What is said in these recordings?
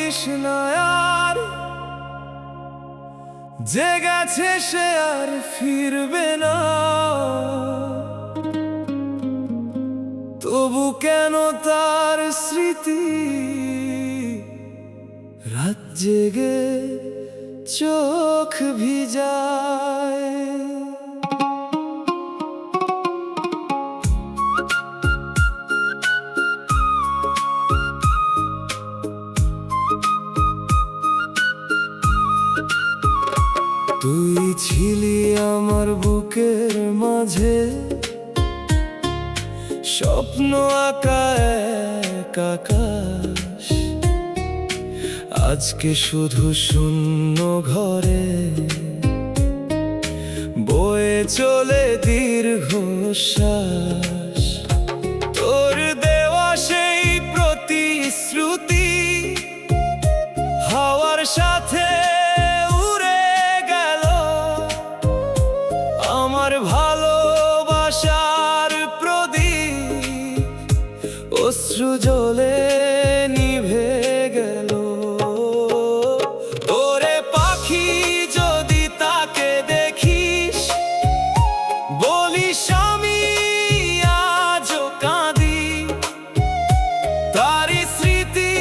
বলিস না আর, যে গেছে সে আর ফিরবে না। তবু কেন তার স্মৃতি রাত জেগে চোখ ভিজায়। তুই ছিলি আমার বুকের মাঝে, স্বপ্ন আঁকা এক আকাশ। আজকে শুধু শূন্য ঘরে বয়ে চলে দীর্ঘশ্বাস। তোর দেওয়া সেই প্রতিশ্রুতি হাওয়ার সাথে উড়ে গেল। আমার ভালোবাসার প্রদীপ অশ্রু জলে নিভে গেল। ওরে পাখি, যদি তাকে দেখিস, বলিস আমি আজও কাঁদি। তারি স্মৃতি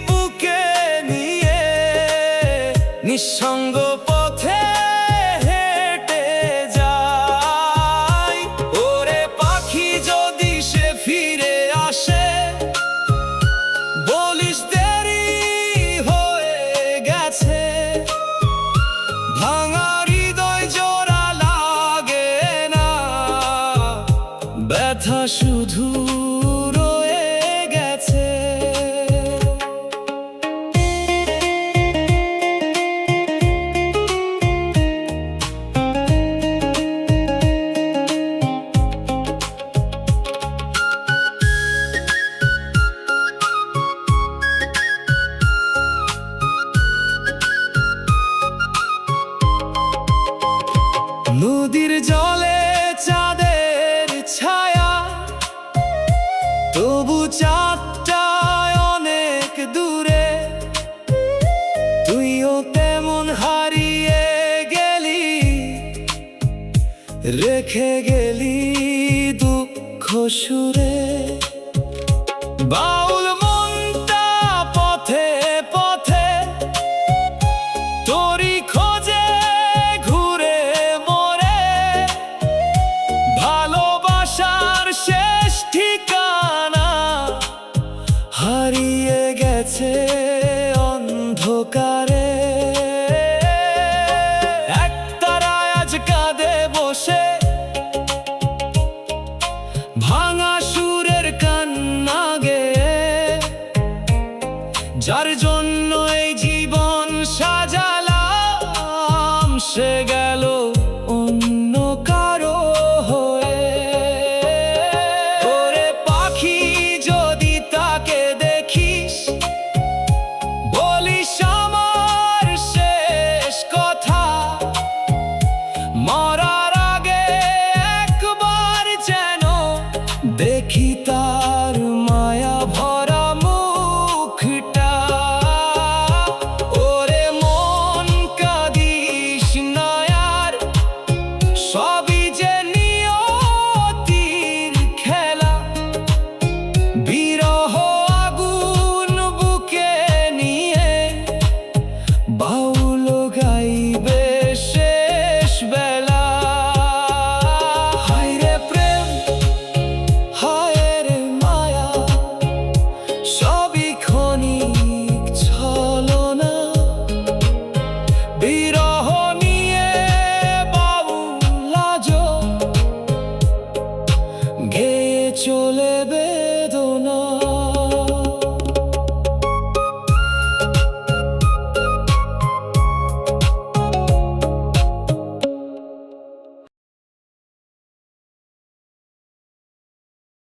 বুকে নিয়ে নিঃসঙ্গ পথে হেঁটে যাই। ওরে পাখি, যদি সে ফিরে আসে, বলিস দেরি হয়ে গেছে। ভাঙা হৃদয় জোড়া লাগে না, ব্যথা শুধু রয়ে গেছে। নদীর জলে চাঁদের ছায়া, তবু চাঁদটা অনেক দূরে। তুইও তেমন হারিয়ে গেলি, রেখে গেলি দুঃখ সুরে। বাউল মনটা পথে পথে তোরই খোঁজে ঘুরে মরে। ভালোবাসার শেষ ঠিকানা হারিয়ে গেছে অন্ধকারে। একতারায় আজ কাঁদে বসে, ভাঙা সুরের কান্না গেয়ে। যার জন্য